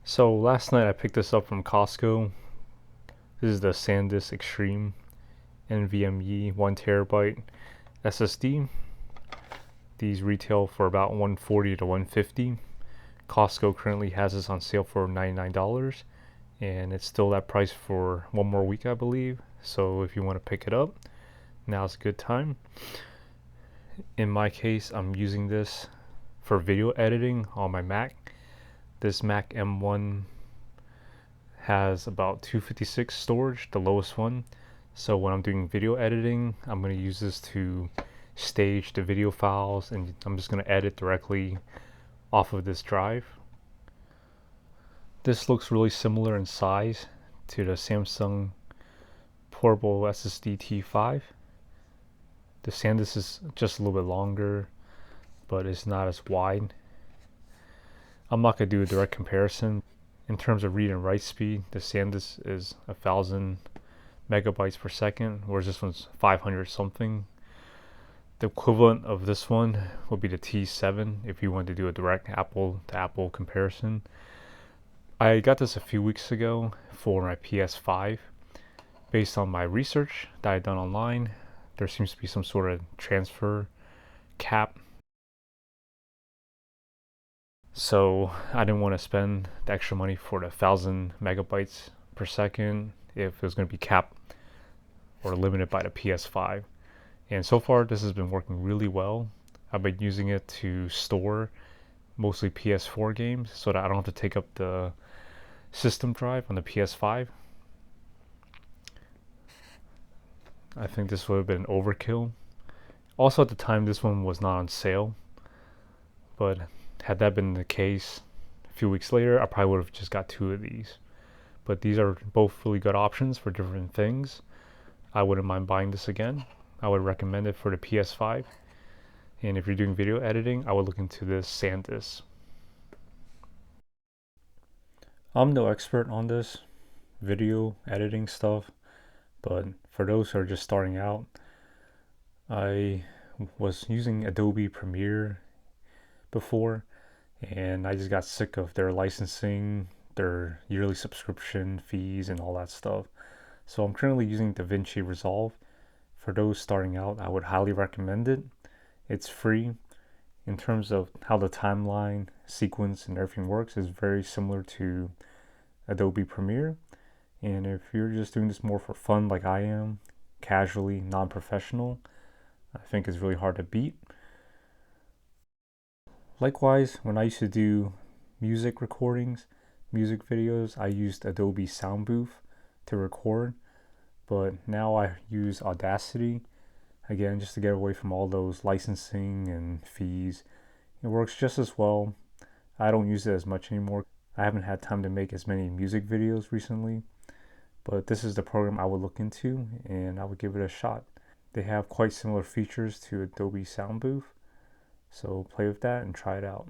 So last night I picked this up from Costco. This is the SanDisk Extreme NVMe 1 TB SSD. These retail for about $140 to $150. Costco currently has this on sale for $99, and it's still that price for one more week, I believe. So if you want to pick it up, now's a good time. In my case, I'm using this for video editing on my Mac. This Mac M1 has about 256 storage, the lowest one. So when I'm doing video editing, I'm going to use this to stage the video files, and I'm just going to edit directly off of this drive. This looks really similar in size to the Samsung portable SSD T5. The SanDisk is just a little bit longer, but it's not as wide. I'm not going to do a direct comparison. In terms of read and write speed, the SanDisk is 1,000 megabytes per second, whereas this one's 500 something. The equivalent of this one would be the T7 if you want to do a direct Apple to Apple comparison. I got this a few weeks ago for my PS5. Based on my research that I've done online, there seems to be some sort of transfer cap. So I didn't want to spend the extra money for the 1,000 megabytes per second if it was going to be capped or limited by the PS5. And so far this has been working really well. I've been using it to store mostly PS4 games so that I don't have to take up the system drive on the PS5. I think this would have been overkill. Also at the time this one was not on sale, but had that been the case a few weeks later, I probably would have just got two of these. But these are both really good options for different things. I wouldn't mind buying this again. I would recommend it for the PS5. And if you're doing video editing, I would look into this SanDisk. I'm no expert on this video editing stuff, but for those who are just starting out, I was using Adobe Premiere before, and I just got sick of their licensing, their yearly subscription fees, and all that stuff. So I'm currently using DaVinci Resolve. For those starting out, I would highly recommend it. It's free. In terms of how the timeline, sequence, and everything works, is very similar to Adobe Premiere. And if you're just doing this more for fun like I am, casually, non-professional, I think it's really hard to beat. Likewise, when I used to do music recordings, music videos, I used Adobe Sound Booth to record, but now I use Audacity, again, just to get away from all those licensing and fees. It works just as well. I don't use it as much anymore. I haven't had time to make as many music videos recently, but this is the program I would look into, and I would give it a shot. They have quite similar features to Adobe Sound Booth, so play with that and try it out.